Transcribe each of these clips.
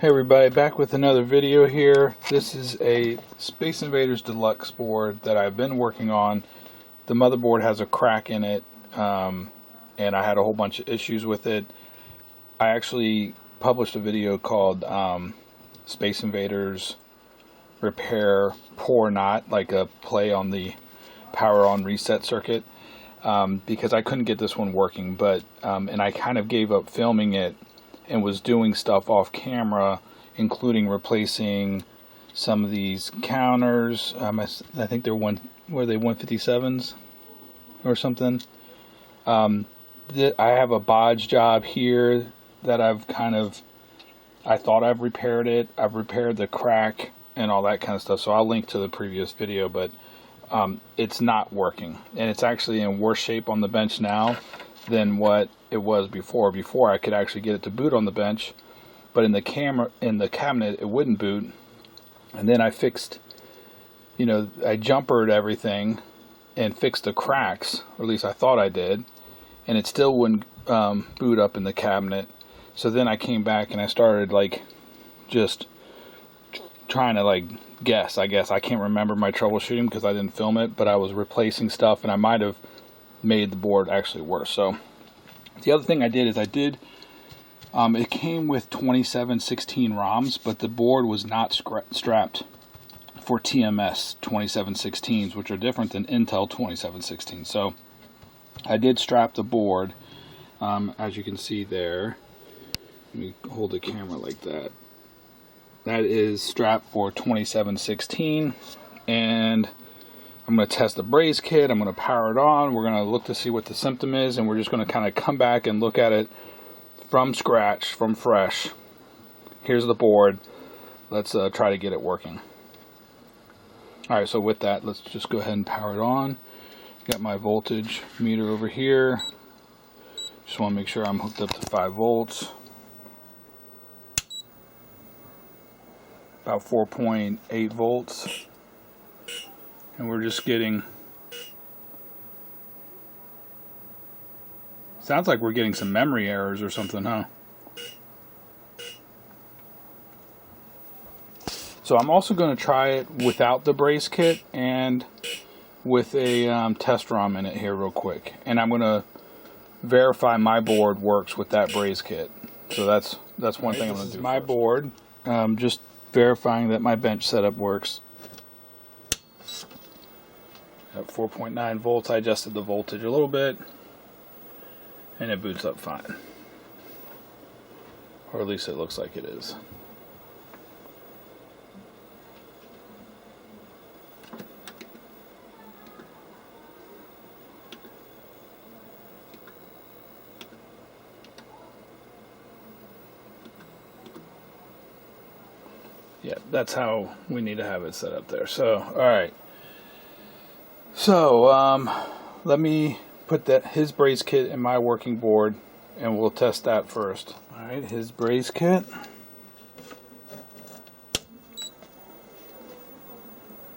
Hey everybody, back with another video here. This is a Space Invaders Deluxe board that I've been working on. The motherboard has a crack in it, and I had a whole bunch of issues with it. I actually published a video called Space Invaders Repair Poor Not, like a play on the power on reset circuit, because I couldn't get this one working, but and I kind of gave up filming it and was doing stuff off camera, including replacing some of these counters. I think they're were they 157s or something. I have a bodge job here that I thought I've repaired it. I've repaired the crack and all that kind of stuff, so I'll link to the previous video, but it's not working, and it's actually in worse shape on the bench now than what it was before. Before I could actually get it to boot on the bench, but in the cabinet it wouldn't boot. And then I fixed, I jumpered everything and fixed the cracks, or at least I thought I did, and it still wouldn't boot up in the cabinet. So then I came back and I started just trying to guess. I guess I can't remember my troubleshooting because I didn't film it, but I was replacing stuff and I might have made the board actually worse. So the other thing I did is it came with 2716 ROMs, but the board was not strapped for TMS 2716s, which are different than Intel 2716. So I did strap the board, as you can see there. Let me hold the camera like that. That is strapped for 2716, and I'm going to test the Braze kit. I'm going to power it on. We're going to look to see what the symptom is, and we're just going to kind of come back and look at it from scratch, from fresh. Here's the board. Let's try to get it working. Alright, so with that, let's just go ahead and power it on. Got my voltage meter over here. Just want to make sure I'm hooked up to 5 volts. About 4.8 volts. And we're just getting, sounds like we're getting some memory errors or something, huh? So I'm also going to try it without the Braze kit and with a Test Rom in it here real quick. And I'm going to verify my board works with that Braze kit. So that's one thing I'm going to do. My board, just verifying that my bench setup works. At 4.9 volts, I adjusted the voltage a little bit, and it boots up fine. Or at least it looks like it is. Yeah, that's how we need to have it set up there. So, alright. So, let me put his Braze kit in my working board, and we'll test that first. Alright, his Braze kit.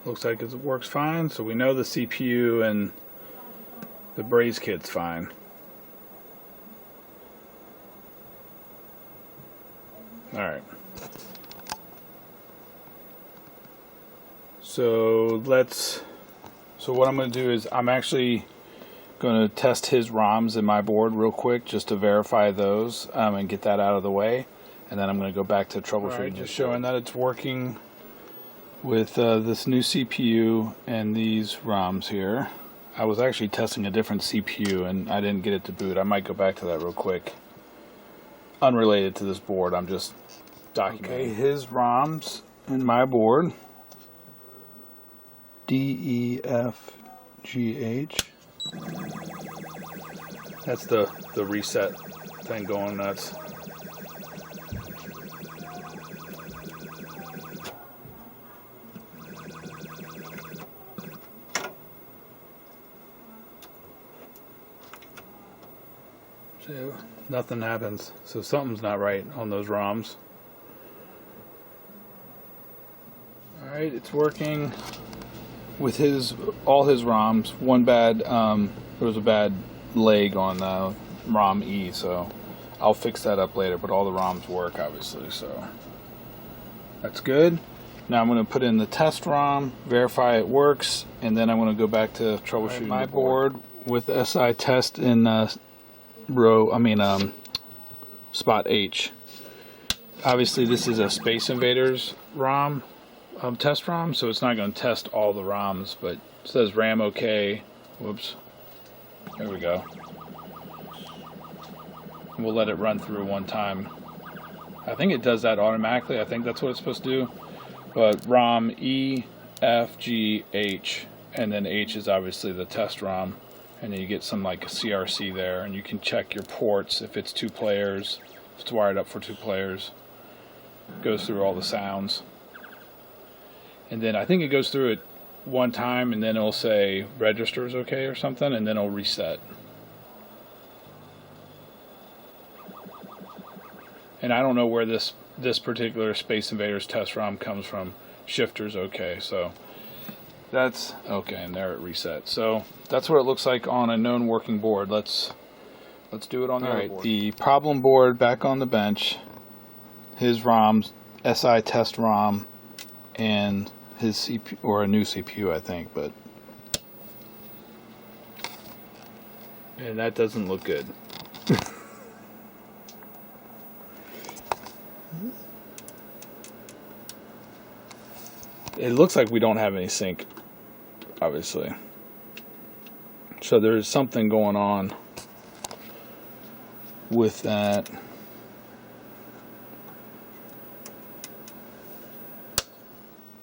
Looks like it works fine, so we know the CPU and the Braze kit's fine. Alright. So what I'm going to do is I'm actually going to test his ROMs in my board real quick just to verify those and get that out of the way, and then I'm going to go back to troubleshooting. Right, just showing that it's working with this new CPU and these ROMs here. I was actually testing a different CPU and I didn't get it to boot. I might go back to that real quick. Unrelated to this board, I'm just documenting. Okay, his ROMs in my board. DEFGH. That's the reset thing going nuts. So nothing happens. So something's not right on those ROMs. Alright, it's working. With all his ROMs, there was a bad leg on ROM E, so I'll fix that up later, but all the ROMs work obviously. So That's good. Now I'm going to put in the test ROM, verify it works, and then I'm going to go back to troubleshooting my board with SI test in spot H. Obviously this is a Space Invaders ROM, test ROM, so it's not going to test all the ROMs, but it says RAM OK. Whoops. There we go. We'll let it run through one time. I think it does that automatically. I think that's what it's supposed to do. But ROM E, F, G, H, and then H is obviously the test ROM. And then you get some like a CRC there, and you can check your ports if it's 2 players, if it's wired up for 2 players. It goes through all the sounds. And then I think it goes through it one time, and then it'll say register is okay or something, and then it'll reset. And I don't know where this particular Space Invaders test ROM comes from. Shifter's okay, so that's okay, and there it resets. So that's what it looks like on a known working board. Let's do it on the other board. The problem board back on the bench. His ROMs, SI test ROM, and his CPU, or a new CPU, I think, but and that doesn't look good. It looks like we don't have any sync, obviously. So there's something going on with that.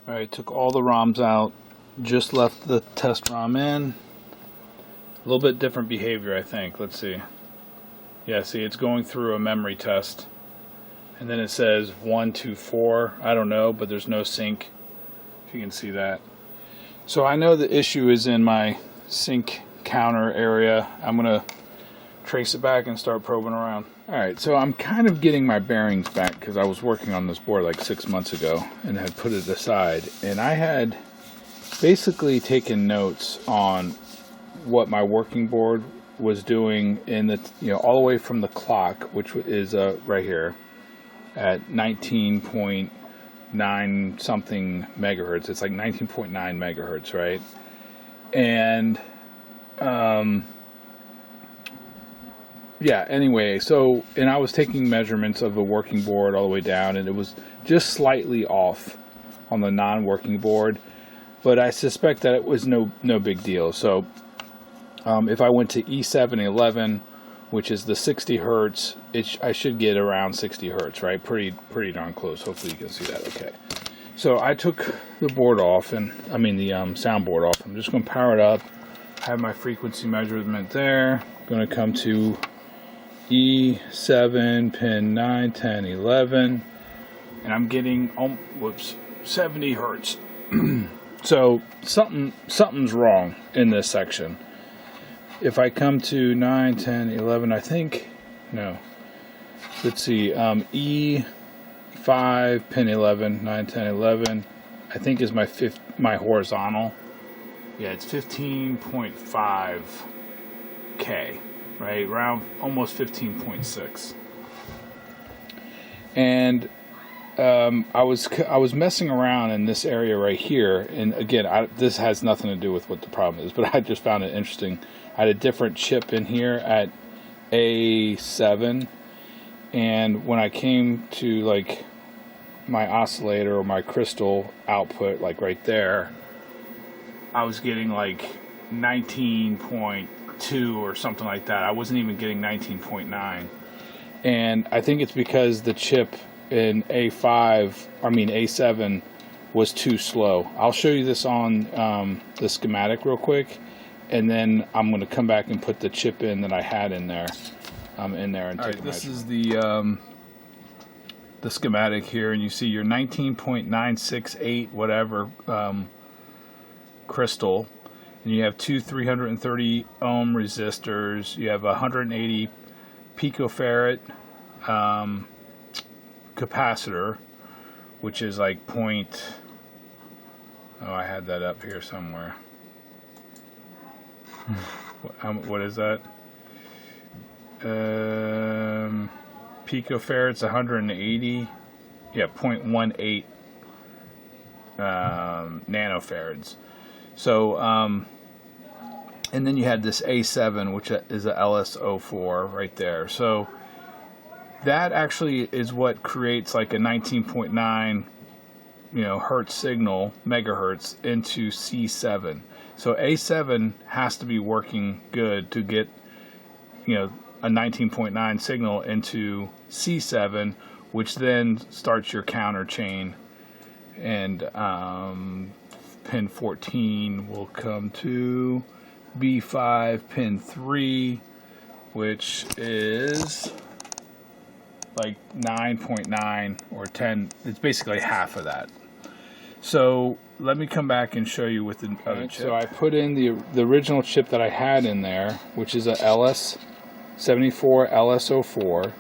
Alright, took all the ROMs out, just left the test ROM in. A little bit different behavior, I think. Let's see. Yeah, see, it's going through a memory test. And then it says 1, 2, 4. I don't know, but there's no sync. If you can see that. So I know the issue is in my sync counter area. I'm going to trace it back and start probing around. Alright, so I'm kind of getting my bearings back because I was working on this board like 6 months ago and had put it aside. And I had basically taken notes on what my working board was doing in the, all the way from the clock, which is right here at 19.9 something megahertz. It's like 19.9 megahertz, right? And yeah, anyway, so, and I was taking measurements of the working board all the way down, and it was just slightly off on the non-working board, but I suspect that it was no big deal. So if I went to E711, which is the 60 hertz, I should get around 60 hertz, right? Pretty darn close. Hopefully you can see that okay. So I took the board off, and I mean the soundboard off. I'm just going to power it up. I have my frequency measurement there. I'm going to come to E7, pin 9, 10, 11, and I'm getting 70 hertz. So something's wrong in this section. If I come to 9, 10, 11, I think, no. Let's see, E5, pin 11, 9, 10, 11, I think is my horizontal. Yeah, it's 15.5 K, right? Around almost 15.6. And I was messing around in this area right here, and again, this has nothing to do with what the problem is, but I just found it interesting. I had a different chip in here at A7, and when I came to like my oscillator or my crystal output, like right there, I was getting like 19.2 or something like that. I wasn't even getting 19.9, and I think it's because the chip in A7 was too slow. I'll show you this on the schematic real quick, and then I'm going to come back and put the chip in that I had in there. And take a measure. This is the schematic here, and you see your 19.968 whatever crystal, and you have two 330 ohm resistors. You have 180 picofarad capacitor, which is like I had that up here somewhere. What is that? Picofarad, it's 180. Yeah, 0.18 nanofarads. So, and then you had this A7, which is a LS04 right there. So that actually is what creates like a 19.9, hertz signal, megahertz, into C7. So A7 has to be working good to get, a 19.9 signal into C7, which then starts your counter chain. And pin 14 will come to B5, pin 3, which is like 9.9 or 10. It's basically half of that. So let me come back and show you with the other chip. So I put in the original chip that I had in there, which is a LS74 LS04,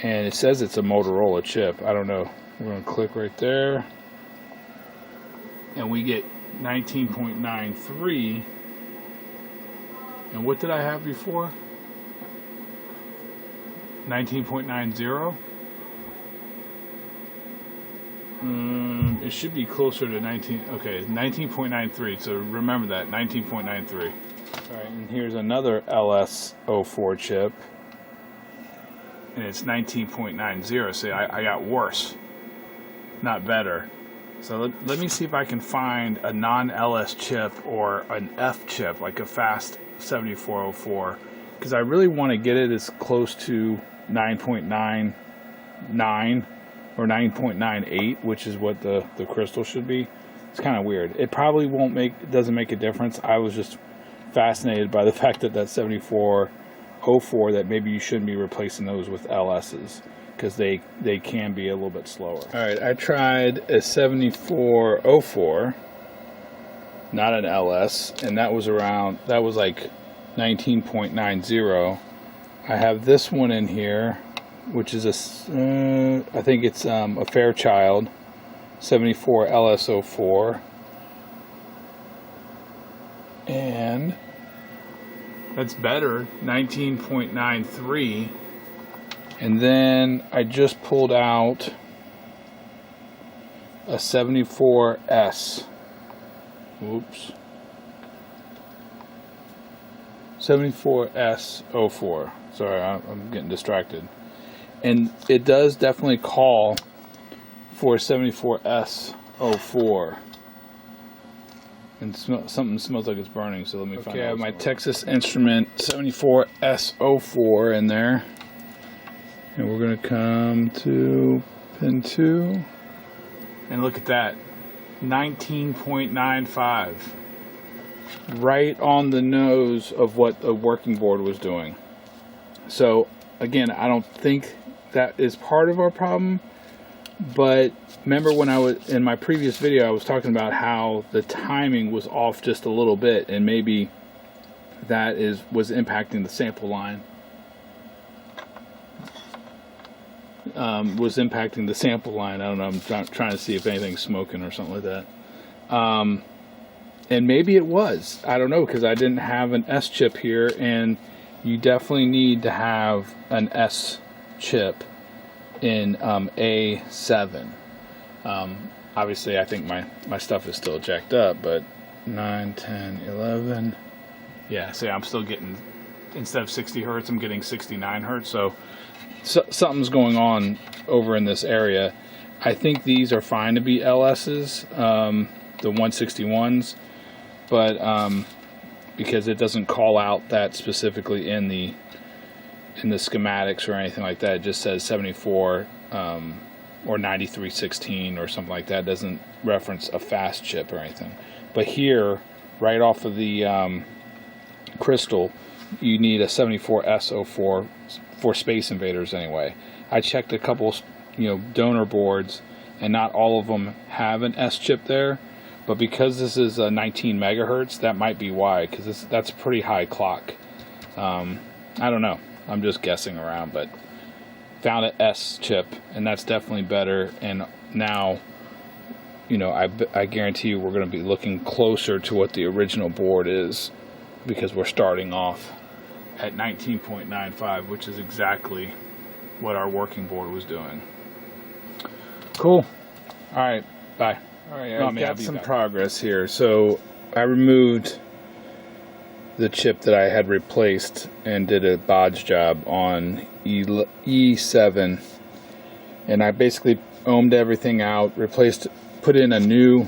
and it says it's a Motorola chip. I don't know. We're going to click right there, and we get 19.93. And what did I have before? 19.90. It should be closer to 19. Okay, 19.93. So remember that, 19.93. All right, and here's another LS04 chip, and it's 19.90. See, I got worse, not better. So let me see if I can find a non-LS chip or an F chip, like a fast 7404, because I really want to get it as close to 9.99 or 9.98, which is what the crystal should be. It's kind of weird. It probably doesn't make a difference. I was just fascinated by the fact that 7404, that maybe you shouldn't be replacing those with LSs, because they can be a little bit slower. All right, I tried a 7404, not an LS, and that was like 19.90. I have this one in here, which is I think it's a Fairchild 74 LS04, and that's better, 19.93. And then I just pulled out a 74S. Whoops. 74S04. Sorry, I'm getting distracted. And it does definitely call for 74S04. And something smells like it's burning, so let me find out. Okay, I have my Texas Instrument 74S04 in there. And we're going to come to pin 2. And look at that. 19.95. Right on the nose of what the working board was doing. So, again, I don't think that is part of our problem. But remember when I was in my previous video, I was talking about how the timing was off just a little bit, and maybe that was impacting the sample line. Was impacting the sample line. I don't know. I'm trying to see if anything's smoking or something like that. And maybe it was. I don't know, because I didn't have an S chip here, and you definitely need to have an S chip in A7. Obviously, I think my stuff is still jacked up, but 9, 10, 11. Yeah, see, I'm still getting, instead of 60 hertz, I'm getting 69 hertz. So something's going on over in this area. I think these are fine to be LSs, the 161s, but because it doesn't call out that specifically in the schematics or anything like that. It just says 74 or 9316 or something like that. It doesn't reference a fast chip or anything. But here, right off of the crystal, you need a 74S04 for Space Invaders anyway. I checked a couple, donor boards, and not all of them have an S chip there. But because this is a 19 megahertz, that might be why, because that's a pretty high clock. I don't know. I'm just guessing around, but found an S chip, and that's definitely better. And now, I guarantee you we're going to be looking closer to what the original board is, because we're starting off at 19.95, which is exactly what our working board was doing. Cool. All right. Bye. Alright, I've got some progress here. So I removed the chip that I had replaced and did a bodge job on E7, and I basically ohmed everything out, put in a new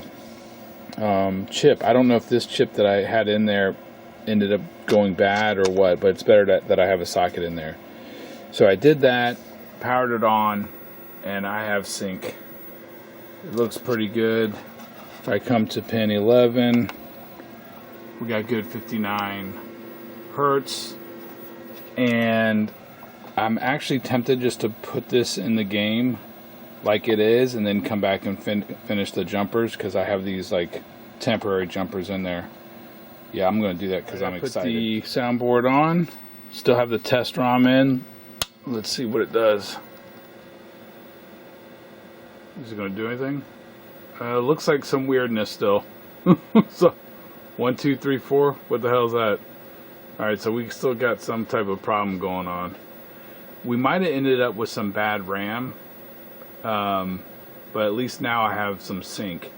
chip. I don't know if this chip that I had in there ended up going bad or what, but it's better that I have a socket in there. So I did that, powered it on, and I have sync. It looks pretty good. If I come to pin 11, we got good 59 hertz, and I'm actually tempted just to put this in the game like it is and then come back and finish the jumpers, because I have these like temporary jumpers in there. Yeah, I'm going to do that because I'm excited. Put the soundboard on, still have the Test Rom in. Let's see what it does. Is it going to do anything? Looks like some weirdness still. So 1, 2, 3, 4. What the hell is that? Alright, so we still got some type of problem going on. We might have ended up with some bad RAM, but at least now I have some sync.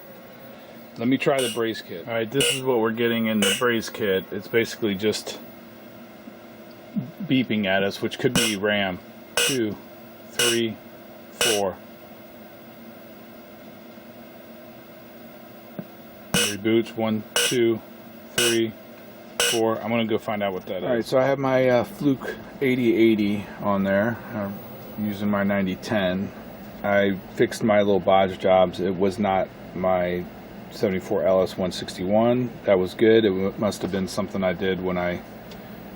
Let me try the Braze kit. Alright, this is what we're getting in the Braze kit. It's basically just beeping at us, which could be RAM. 2, 3, 4. Reboots. 1, 2, 3, 4. I'm gonna go find out what that is. Alright, so I have my Fluke 8080 on there. I'm using my 9010. I fixed my little bodge jobs. It was not my 74 LS161. That was good. It must have been something I did when I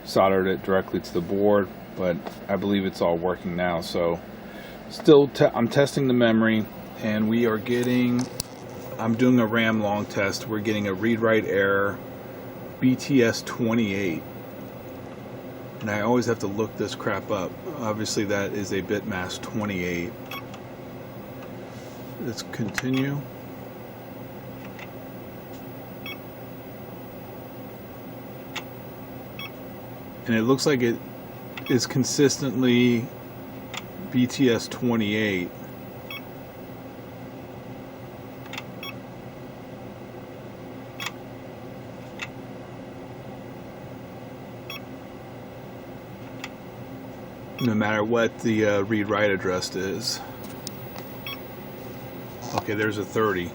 soldered it directly to the board, but I believe it's all working now. So still I'm testing the memory, and we are getting, I'm doing a RAM long test. We're getting a read-write error, BTS 28, and I always have to look this crap up. Obviously that is a bitmask 28. Let's continue. And it looks like it is consistently BTS 28. No matter what the read-write address is. Okay, there's a 30.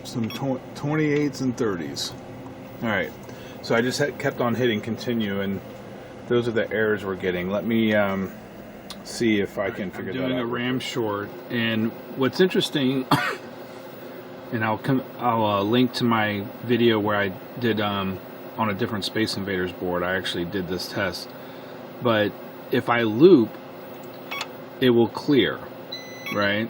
Some 28s and 30s. Alright, so I just kept on hitting continue, and those are the errors we're getting. Let me see if I can figure that out. I'm doing a RAM short, and what's interesting, and I'll link to my video where I did on a different Space Invaders board. I actually did this test, but if I loop, it will clear, right?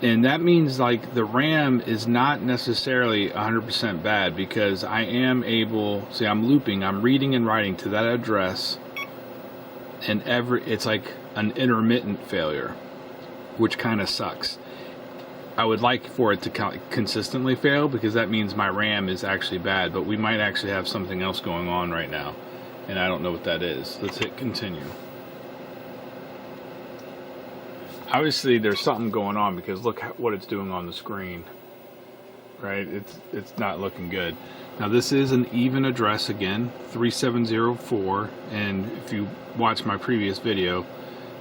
And that means like the RAM is not necessarily 100% bad, because I am able, see, I'm looping, I'm reading and writing to that address, and it's like an intermittent failure, which kind of sucks. I would like for it to consistently fail, because that means my RAM is actually bad, but we might actually have something else going on right now, and I don't know what that is. Let's hit continue. Obviously there's something going on, because look what it's doing on the screen, right? It's not looking good. Now this is an even address again, 3704, and if you watch my previous video,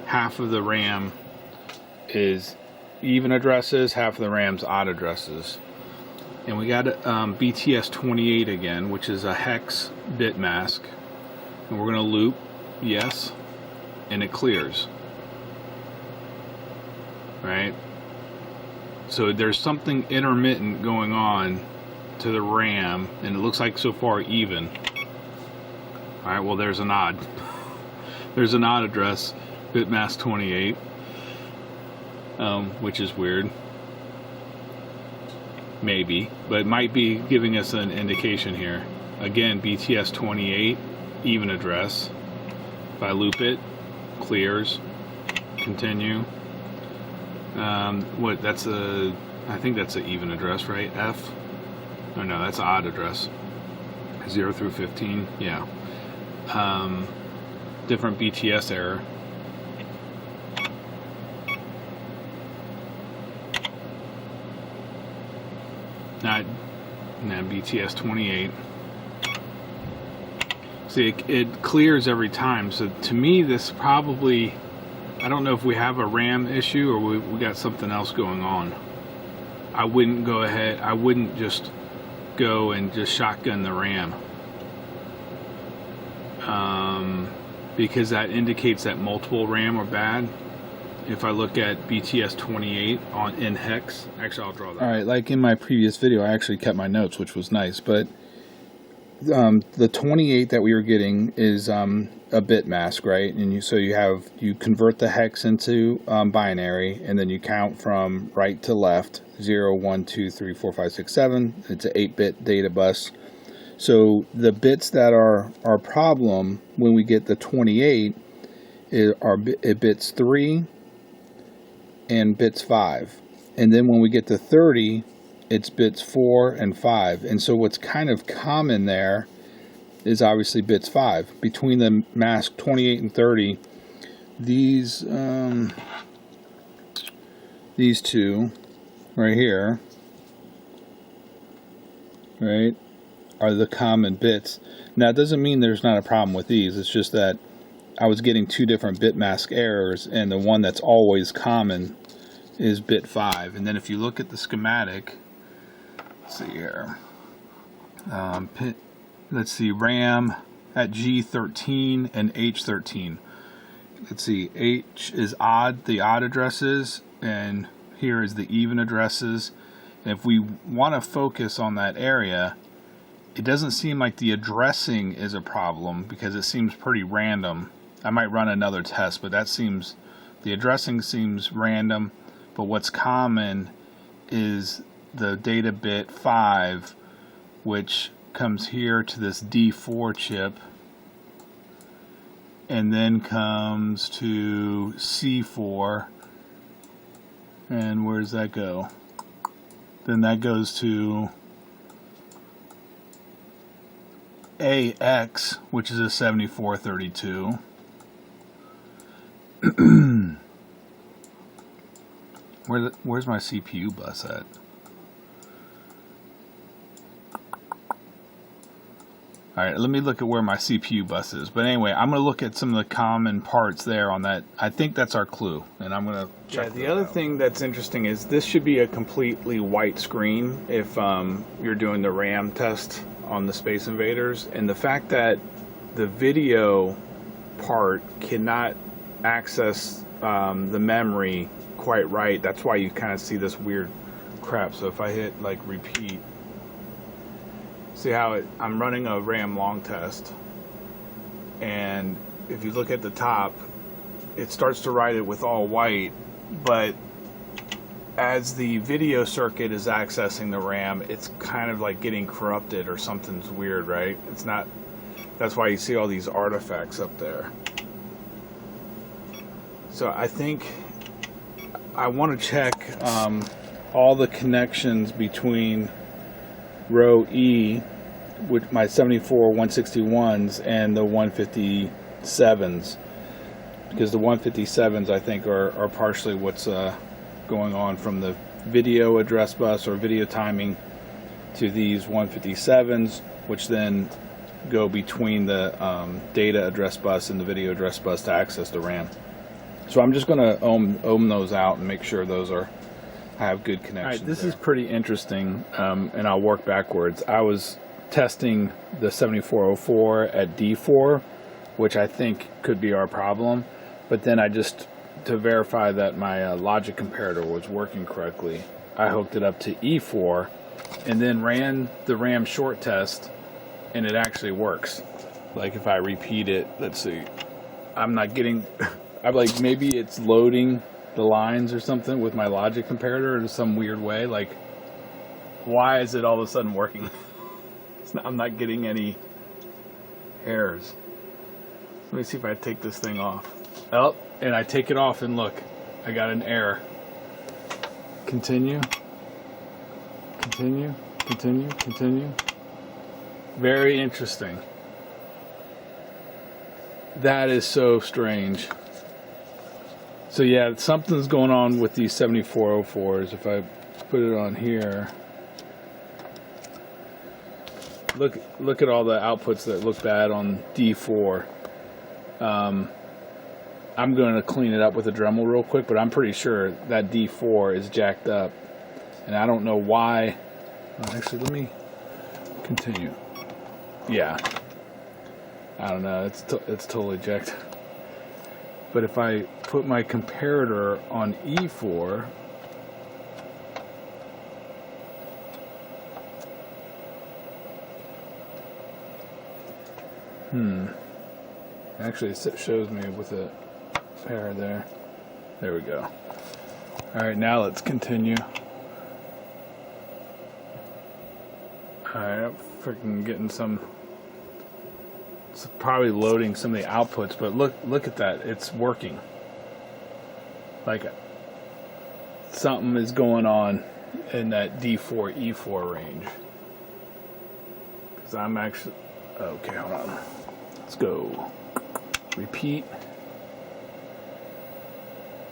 half of the RAM is even addresses, half of the RAM's odd addresses. And we got BTS 28 again, which is a hex bit mask, and we're gonna loop, yes, and it clears. Right? So there's something intermittent going on to the RAM, and it looks like so far even. Alright, well there's an odd. There's an odd address, bitmask 28, which is weird. Maybe, but it might be giving us an indication here. Again, BTS 28, even address. If I loop it, clears, continue. What, that's a, I think that's an even address, right? F. Oh no, that's odd address. 0 through 15, yeah. Different BTS error. Now BTS 28. See, it clears every time. So to me, this probably, I don't know if we have a RAM issue or we got something else going on. I wouldn't go ahead, I wouldn't just go and just shotgun the RAM. Because that indicates that multiple RAM are bad. If I look at BTS 28 in hex, actually I'll draw that. Alright, like in my previous video, I actually kept my notes, which was nice, but the 28 that we were getting is a bit mask, right? And you convert the hex into binary, and then you count from right to left, 0, 1, 2, 3, 4, 5, 6, 7. It's an 8-bit data bus. So the bits that are our problem when we get the 28 are bits 3 and bits 5. And then when we get to 30, it's bits 4 and 5. And so what's kind of common there is obviously bits 5. Between the mask 28 and 30, these two right here, right, are the common bits. Now it doesn't mean there's not a problem with these, it's just that I was getting two different bit mask errors, and the one that's always common is bit 5. And then if you look at the schematic, let's see here, let's see, RAM at G13 and H13. Let's see, H is odd, the odd addresses, and here is the even addresses. And if we want to focus on that area, it doesn't seem like the addressing is a problem because it seems pretty random. I might run another test, but the addressing seems random. But what's common is the data bit 5, which comes here to this D4 chip, and then comes to C4, and where does that go? Then that goes to AX, which is a 7432. Where's my CPU bus at? Alright, let me look at where my CPU bus is. But anyway, I'm going to look at some of the common parts there on that. I think that's our clue, and I'm going to check. Yeah, the other thing that's interesting is this should be a completely white screen if you're doing the RAM test on the Space Invaders. And the fact that the video part cannot access the memory quite right, that's why you kind of see this weird crap. So if I hit like repeat, see how I'm running a RAM long test, and if you look at the top, it starts to write it with all white, but as the video circuit is accessing the RAM, it's kind of like getting corrupted or something's weird, right? It's not. That's why you see all these artifacts up there. So I think I want to check all the connections between row E with my 74 161s and the 157s, because the 157s I think are partially what's going on from the video address bus or video timing to these 157s, which then go between the data address bus and the video address bus to access the RAM. So I'm just going to ohm those out and make sure those have good connections. All right, this is pretty interesting, and I'll work backwards. I was testing the 7404 at D4, which I think could be our problem, but then to verify that my logic comparator was working correctly, I hooked it up to E4 and then ran the RAM short test, and it actually works. Like if I repeat it, let's see, I'm not getting I'm like, maybe it's loading the lines or something with my logic comparator in some weird way. Like, why is it all of a sudden working? I'm not getting any errors. Let me see if I take this thing off. Oh, and I take it off and look, I got an error. Continue. Continue. Continue. Very interesting. That is so strange. So yeah, something's going on with these 7404s. If I put it on here, look at all the outputs that look bad on D4. I'm going to clean it up with a Dremel real quick, but I'm pretty sure that D4 is jacked up, and I don't know why. Actually, let me continue. Yeah, I don't know. It's totally jacked. But if I put my comparator on E4, actually it shows me with a pair there. There we go. All right, now let's continue. All right, I'm freaking getting some. It's probably loading some of the outputs, but look at that. It's working. Like something is going on in that D4 E4 range. Because I'm actually okay. Hold on. Let's go. Repeat.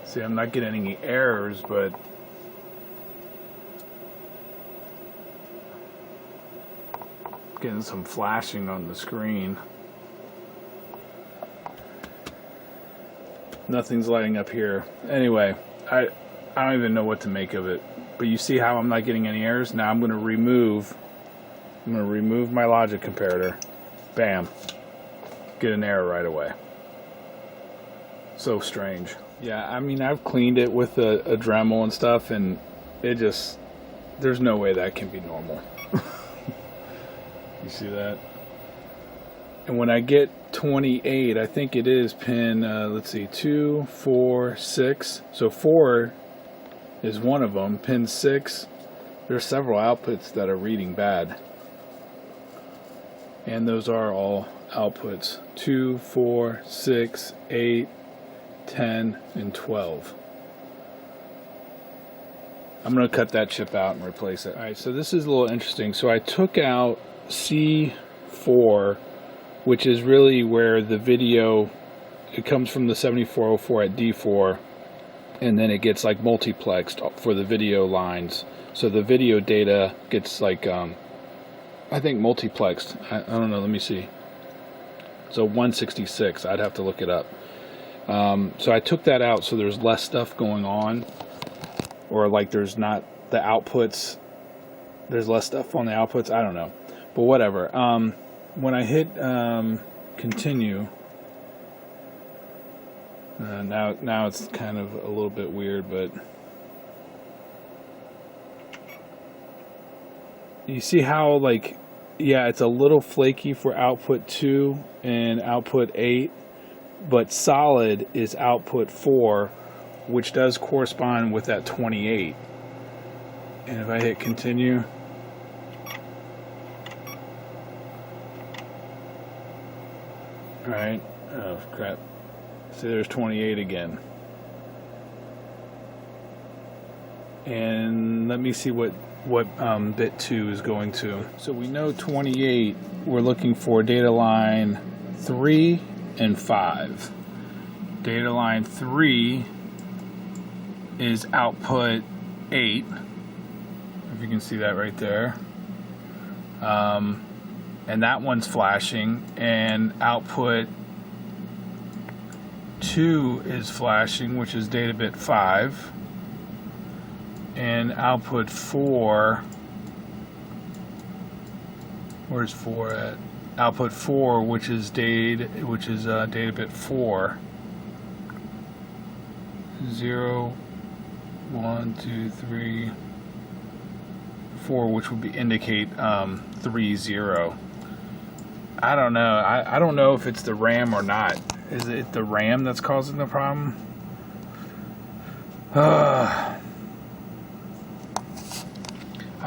See, I'm not getting any errors, but getting some flashing on the screen. Nothing's lighting up here. Anyway, I don't even know what to make of it. But you see how I'm not getting any errors? Now I'm going to remove my logic comparator. Bam. Get an error right away. So strange. Yeah, I mean, I've cleaned it with a Dremel and stuff, and it just, there's no way that can be normal. You see that? And when I get 28, I think it is pin, let's see, 2, 4, 6. So 4 is one of them. Pin 6, there's several outputs that are reading bad. And those are all outputs. 2, 4, 6, 8, 10, and 12. I'm going to cut that chip out and replace it. Alright, so this is a little interesting. So I took out C4, which is really where the video, it comes from the 7404 at D4, and then it gets like multiplexed for the video lines. So the video data gets like, I think multiplexed. I don't know, let me see. So 166, I'd have to look it up. So I took that out so there's less stuff going on, or like there's not the outputs, there's less stuff on the outputs, I don't know. But whatever. When I hit continue, now it's kind of a little bit weird, but you see how, like, yeah, it's a little flaky for output 2 and output 8, but solid is output 4, which does correspond with that 28. And if I hit continue, alright, oh crap, see, there's 28 again. And let me see what bit 2 is going to. So we know 28, we're looking for data line 3 and 5. Data line 3 is output 8, if you can see that right there. And that one's flashing, and output 2 is flashing, which is data bit 5, and output 4, where's 4 at? Output 4, which is data bit 4. 0, 1, 2, 3, 4, which would be indicate 3, 0. I don't know. I don't know if it's the RAM or not. Is it the RAM that's causing the problem? I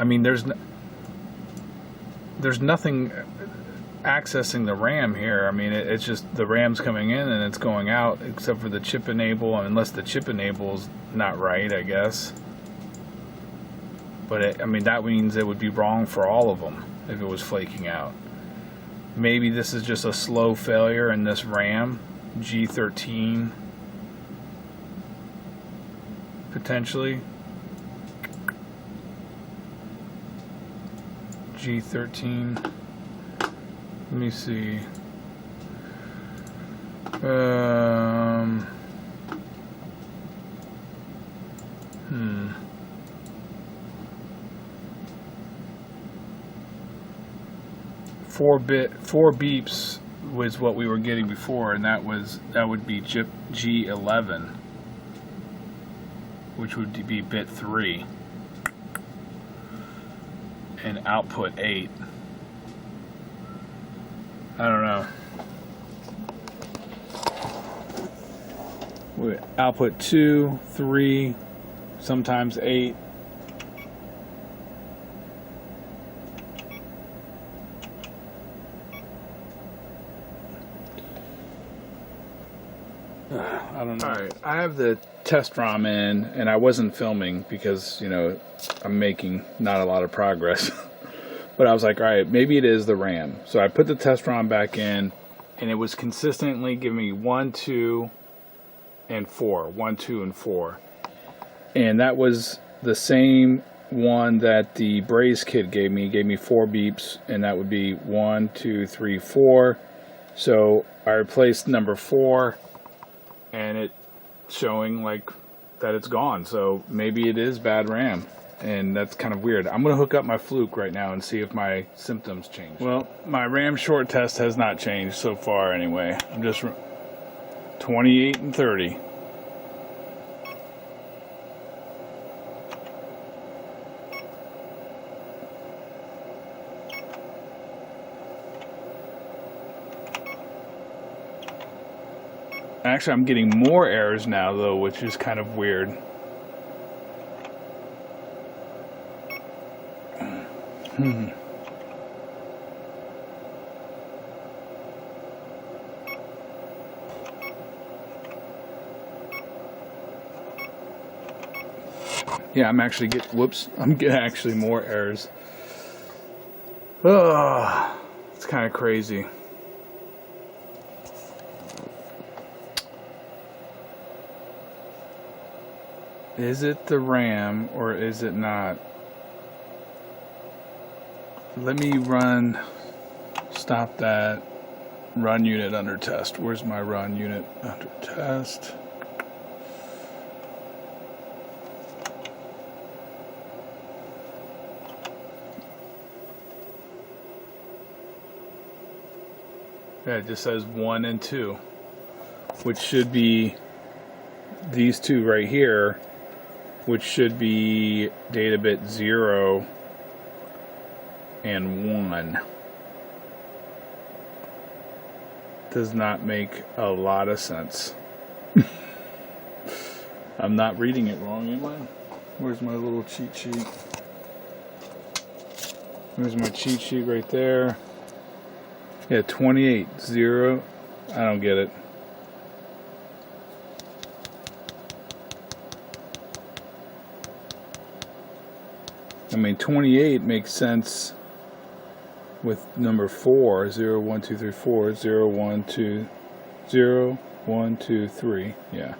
mean, there's nothing accessing the RAM here. I mean, it's just the RAM's coming in and it's going out, except for the chip enable, unless the chip enable's not right, I guess. But I mean, that means it would be wrong for all of them if it was flaking out. Maybe this is just a slow failure in this RAM, G13, potentially. G13. Let me see. 4 beeps was what we were getting before, and that would be G11, which would be bit 3, and output 8. I don't know. Output 2, 3, sometimes 8. I don't know. Alright, I have the test ROM in, and I wasn't filming because, you know, I'm making not a lot of progress. But I was like, alright, maybe it is the RAM. So I put the test ROM back in, and it was consistently giving me 1, 2, and 4. 1, 2, and 4. And that was the same one that the Braze kid gave me. He gave me 4 beeps, and that would be 1, 2, 3, 4. So I replaced number 4, and it's showing like that it's gone. So maybe it is bad RAM, and that's kind of weird. I'm gonna hook up my Fluke right now and see if my symptoms change. Well, my RAM short test has not changed so far anyway. I'm just 28 and 30. Actually, I'm getting more errors now, though, which is kind of weird. Yeah, I'm actually I'm getting actually more errors. Oh, it's kind of crazy. Is it the RAM or is it not? Let me stop that, run unit under test. Where's my run unit under test? Yeah, it just says 1 and 2, which should be these two right here, which should be data bit 0 and 1. Does not make a lot of sense. I'm not reading it wrong, am I? Where's my little cheat sheet? There's my cheat sheet right there. Yeah, 28, 0. I don't get it. I mean, 28 makes sense with number 4, 0, 1, 2, 3, 4, 0, 1, 2, 0, 1, 2, 3, yeah.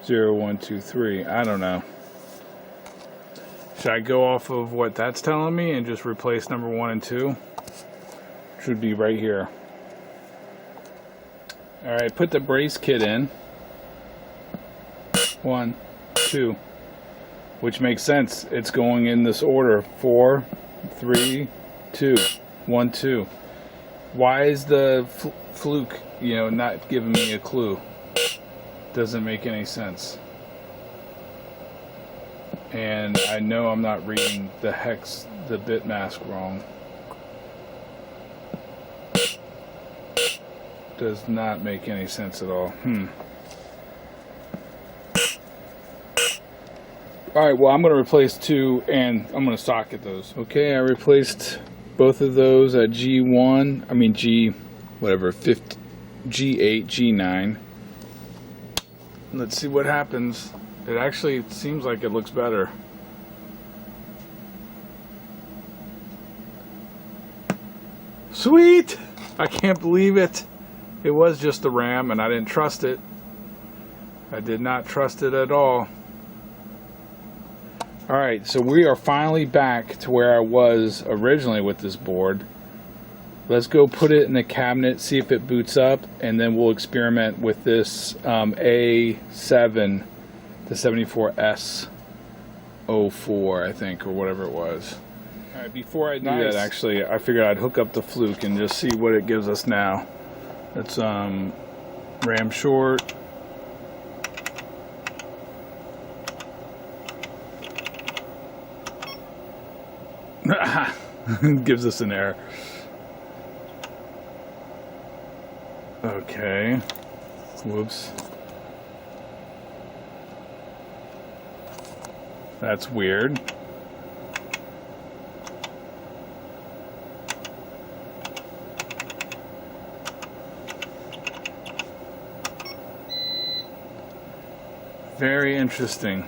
0, 1, 2, 3, I don't know. Should I go off of what that's telling me and just replace number 1 and 2? Should be right here. Alright, put the Braze kit in. 1, 2. Which makes sense. It's going in this order. 4, 3, 2, 1, 2. Why is the Fluke, you know, not giving me a clue? Doesn't make any sense. And I know I'm not reading the hex, the bit mask wrong. Does not make any sense at all. Alright, well, I'm going to replace 2 and I'm going to socket those. Okay, I replaced both of those at G1, I mean G8, G9. Let's see what happens. It actually seems like it looks better. Sweet! I can't believe it. It was just the RAM and I didn't trust it. I did not trust it at all. Alright, so we are finally back to where I was originally with this board. Let's go put it in the cabinet, see if it boots up, and then we'll experiment with this A7, the 74S04, I think, or whatever it was. Alright, before I do that, actually, I figured I'd hook up the Fluke and just see what it gives us now. It's RAM short. Gives us an error. Okay. Whoops. That's weird. Very interesting.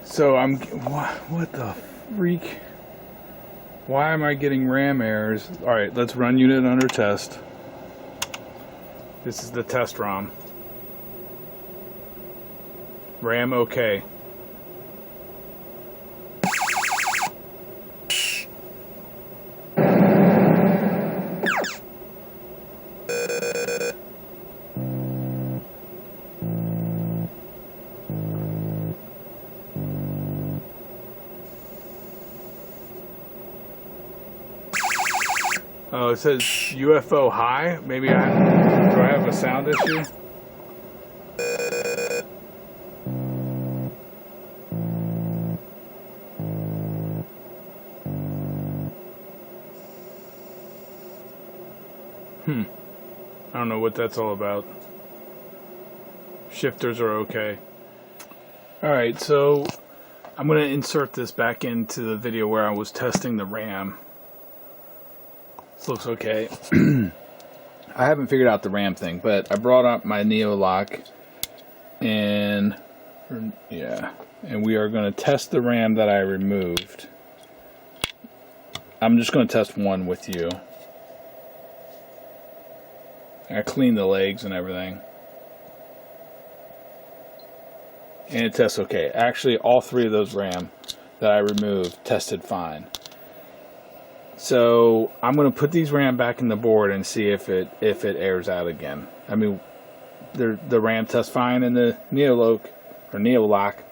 So what the freak? Why am I getting RAM errors? Alright, let's run unit under test. This is the Test Rom. RAM okay. Oh, it says UFO high. Maybe do I have a sound issue? I don't know what that's all about. Shifters are okay. Alright, so I'm going to insert this back into the video where I was testing the RAM. This looks okay. I haven't figured out the RAM thing, but I brought up my Neo lock and we are going to test the RAM that I removed. I'm just going to test one with you. I cleaned the legs and everything. And it tests okay. Actually, all three of those RAM that I removed tested fine. So I'm going to put these RAM back in the board and see if it airs out again. I mean, the RAM tests fine in the Neo lock,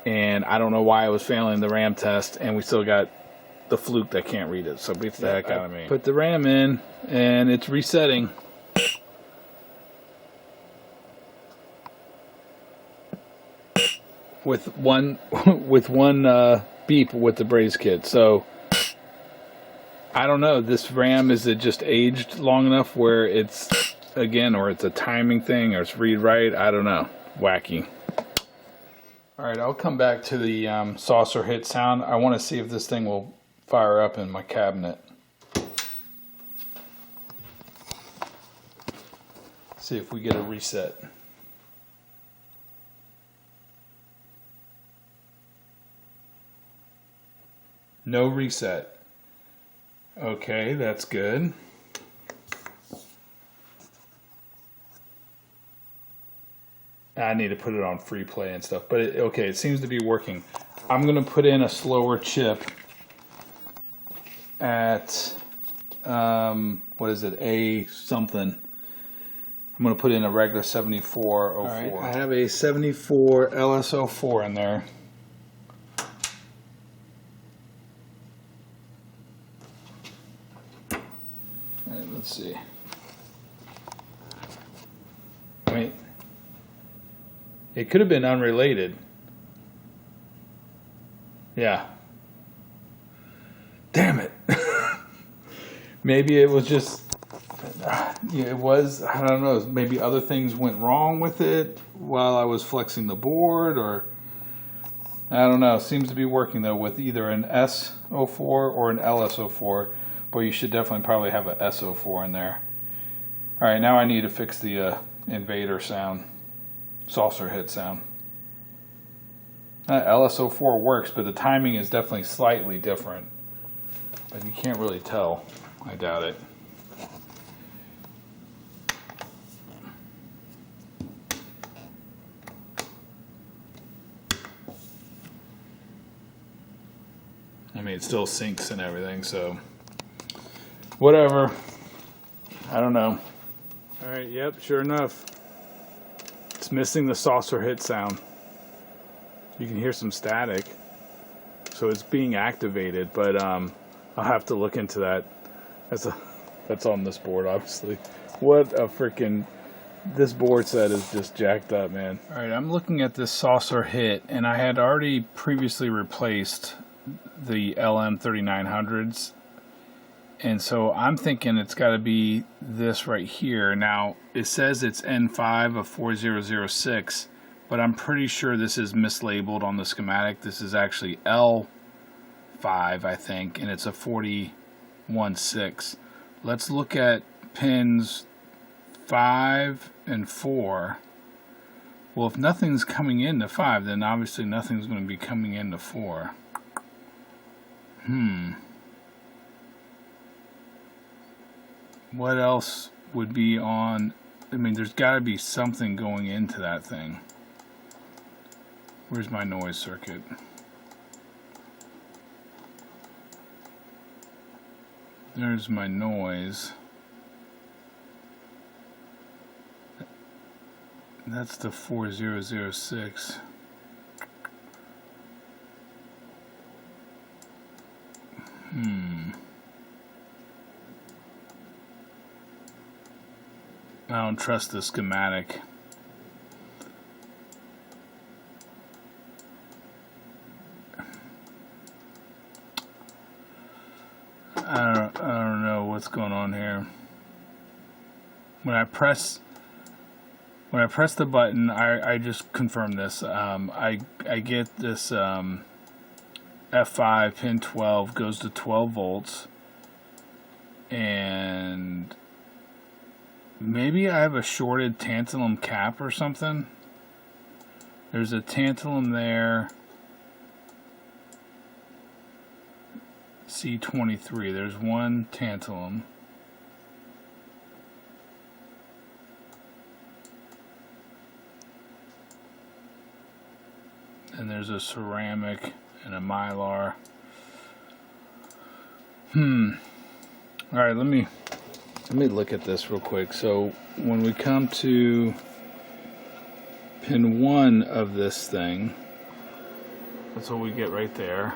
and I don't know why it was failing the RAM test, and we still got the Fluke that can't read it. So it beats the heck out of me. Put the RAM in, and it's resetting. With one beep with the Braze kit. So I don't know, this RAM, is it just aged long enough where it's, again, or it's a timing thing, or it's read write, I don't know. Wacky. Alright, I'll come back to the saucer hit sound. I want to see if this thing will fire up in my cabinet. See if we get a reset. No reset. Okay, that's good. I need to put it on free play and stuff, but okay, it seems to be working. I'm going to put in a slower chip at, what is it, A something. I'm going to put in a regular 7404. All right, I have a 74 LS04 in there. Let's see. I mean, it could have been unrelated. Yeah. Damn it. Maybe it was just, it was, I don't know, maybe other things went wrong with it while I was flexing the board, or I don't know. It seems to be working though with either an S04 or an LS04. But you should definitely probably have a SO4 in there. Alright, now I need to fix the invader sound, saucer hit sound. LSO4 works, but the timing is definitely slightly different. But you can't really tell. I doubt it. I mean, it still syncs and everything, so whatever. I don't know. Alright, yep, sure enough. It's missing the saucer hit sound. You can hear some static. So it's being activated, but I'll have to look into that. That's on this board, obviously. What a freaking... This board set is just jacked up, man. Alright, I'm looking at this saucer hit, and I had already previously replaced the LM3900s. And so I'm thinking it's got to be this right here. Now, it says it's N5 of 4006, but I'm pretty sure this is mislabeled on the schematic. This is actually L5, I think, and it's a 41.6. Let's look at pins 5 and 4. Well, if nothing's coming into 5, then obviously nothing's going to be coming into 4. What else would be on? I mean, there's got to be something going into that thing. Where's my noise circuit? There's my noise. That's the 4006. I don't trust the schematic. I don't know what's going on here. When I press the button, I just confirm this. I get this F5 pin 12 goes to 12 volts, and maybe I have a shorted tantalum cap or something. There's a tantalum there. C23. There's one tantalum. And there's a ceramic and a mylar. Alright, let me look at this real quick. So when we come to pin 1 of this thing, that's what we get right there.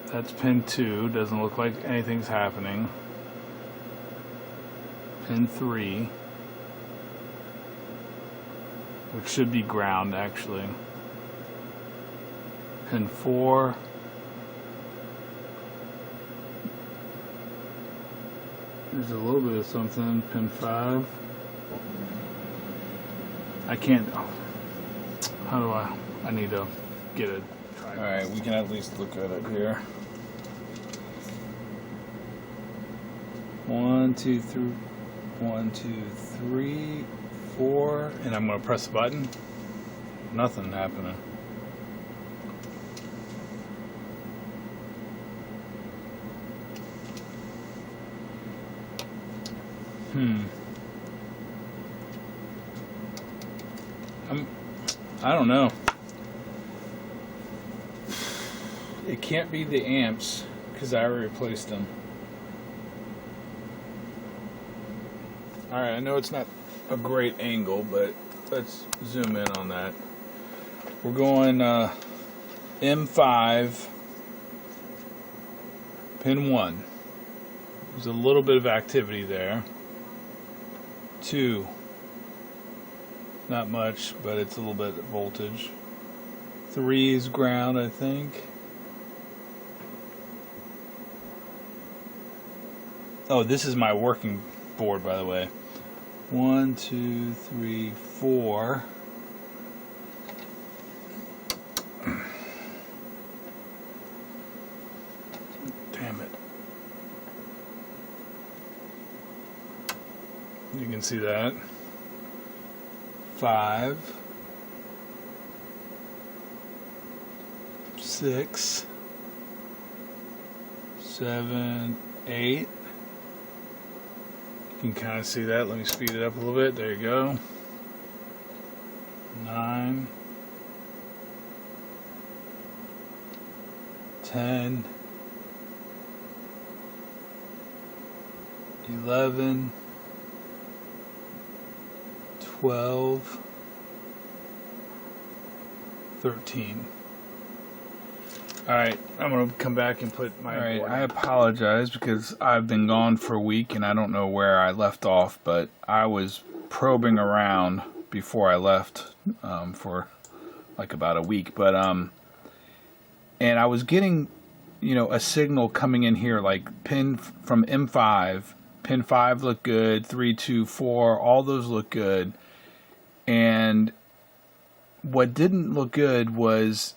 That's pin 2. Doesn't look like anything's happening. Pin 3, which should be ground actually. Pin 4. There's a little bit of something. Pin 5. I can't. How do I need to get it. Alright, we can at least look at it here. 1, 2, 3, 1, 2, 3, 4, and I'm going to press the button. Nothing happening. I don't know. It can't be the amps because I already replaced them. Alright, I know it's not a great angle, but let's zoom in on that. We're going M5, pin 1. There's a little bit of activity there. 2, not much, but it's a little bit of voltage. 3 is ground, I think. Oh, this is my working board, by the way. 1, 2, 3, 4. Damn it. You can see that. 5, 6, 7, 8. You can kind of see that. Let me speed it up a little bit. There you go. 9, 10, 11, 12, 13. Alright, I'm going to come back and put my... Alright, I apologize because I've been gone for a week and I don't know where I left off, but I was probing around before I left for like about a week, but and I was getting, you know, a signal coming in here like pin from M5. Pin 5 looked good, 3, 2, 4, all those look good. And what didn't look good was,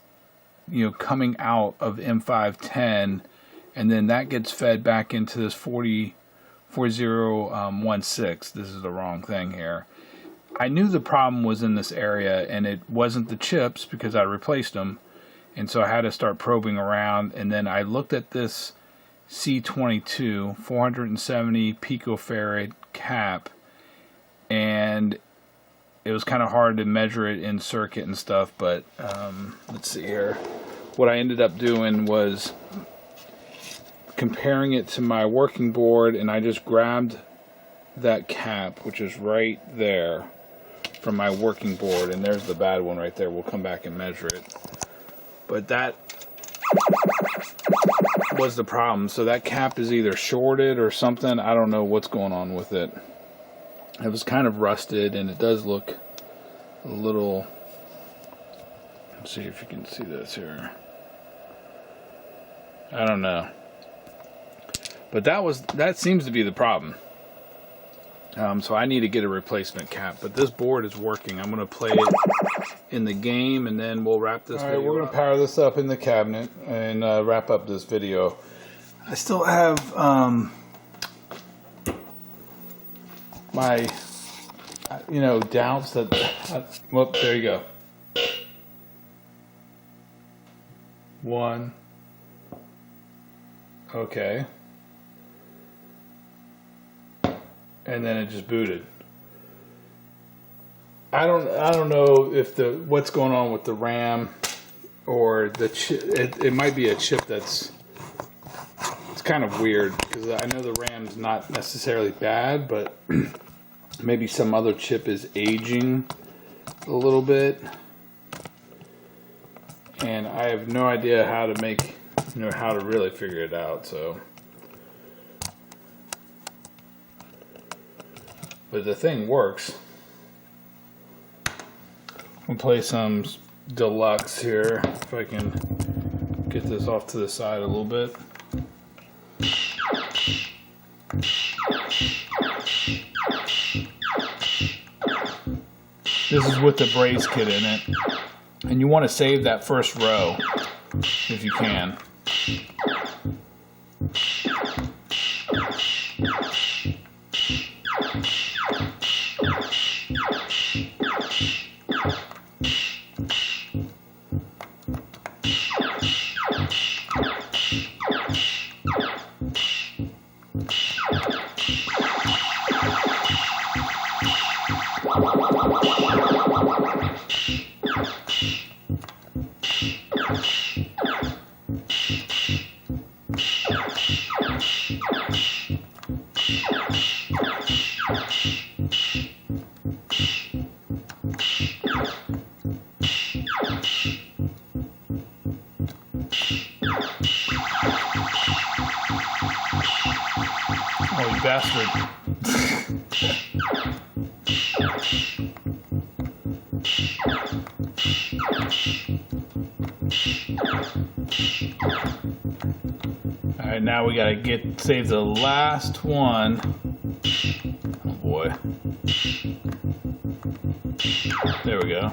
you know, coming out of M510, and then that gets fed back into this 4016. This is the wrong thing here. I knew the problem was in this area, and it wasn't the chips because I replaced them, and so I had to start probing around. And then I looked at this C22 470 picofarad cap, and it was kind of hard to measure it in circuit and stuff, but let's see here. What I ended up doing was comparing it to my working board, and I just grabbed that cap, which is right there, from my working board, and there's the bad one right there. We'll come back and measure it. But that was the problem. So that cap is either shorted or something. I don't know what's going on with it. It was kind of rusted, and it does look a little... Let's see if you can see this here. I don't know. But that seems to be the problem. So I need to get a replacement cap. But this board is working. I'm going to play it in the game, and then we'll wrap this video up. We're going to power this up in the cabinet and wrap up this video. I still have my, you know, doubts that... well, there you go. 1. Okay. And then it just booted. I don't know if what's going on with the RAM or the chip. It might be a chip it's kind of weird, because I know the RAM's not necessarily bad, but maybe some other chip is aging a little bit, and I have no idea how to make, you know, how to really figure it out. So, but the thing works. I'll play some Deluxe here, if I can get this off to the side a little bit. This is with the Braze kit in it, and you want to save that first row if you can. Oh, you bastard. Alright, now we gotta save the last one. Oh boy. There we go.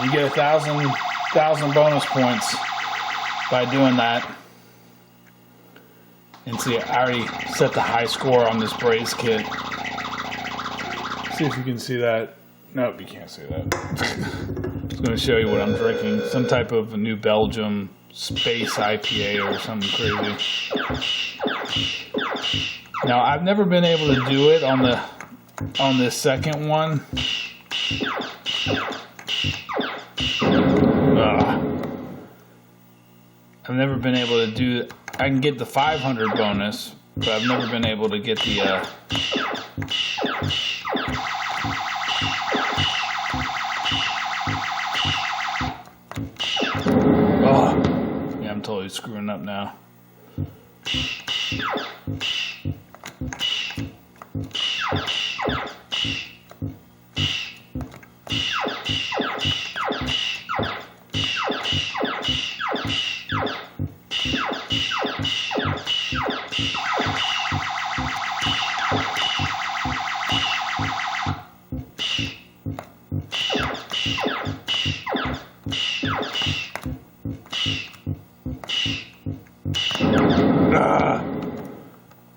You get 1,000 bonus points by doing that. And see, I already set the high score on this Braze kit. See if you can see that. Nope, you can't see that. I'm just going to show you what I'm drinking. Some type of a New Belgium space IPA or something crazy. Now, I've never been able to do it on this second one. I've never been able to do. I can get the 500 bonus, but I've never been able to get the. Oh, yeah, I'm totally screwing up now.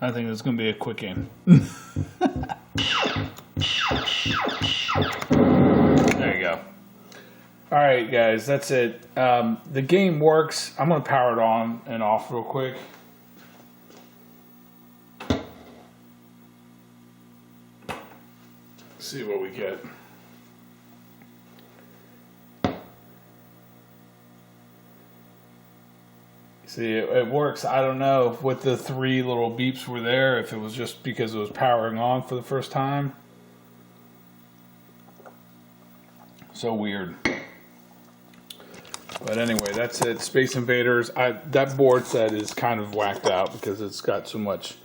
I think it's going to be a quick game. There you go. Alright guys, that's it. The game works. I'm going to power it on and off real quick. See what we get. See, it works. I don't know if the 3 little beeps were there, if it was just because it was powering on for the first time. So weird. But anyway, that's it. Space Invaders. That board set is kind of whacked out because it's got so much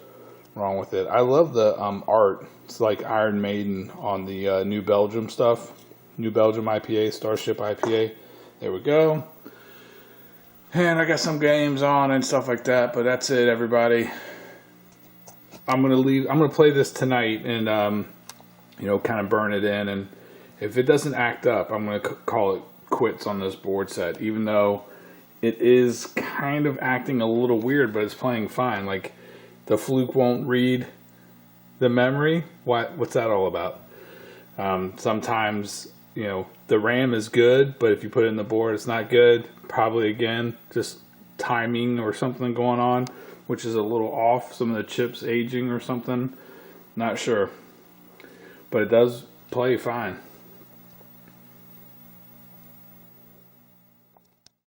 wrong with it. I love the art. It's like Iron Maiden on the New Belgium stuff. New Belgium IPA, Starship IPA. There we go. And I got some games on and stuff like that, but that's it, everybody. I'm gonna play this tonight and you know, kind of burn it in, and if it doesn't act up, I'm gonna call it quits on this board set, even though it is kind of acting a little weird, but it's playing fine. Like the Fluke won't read the memory. What's that all about? Sometimes, you know, the RAM is good, but if you put it in the board, it's not good. Probably, again, just timing or something going on, which is a little off. Some of the chips aging or something. Not sure. But it does play fine.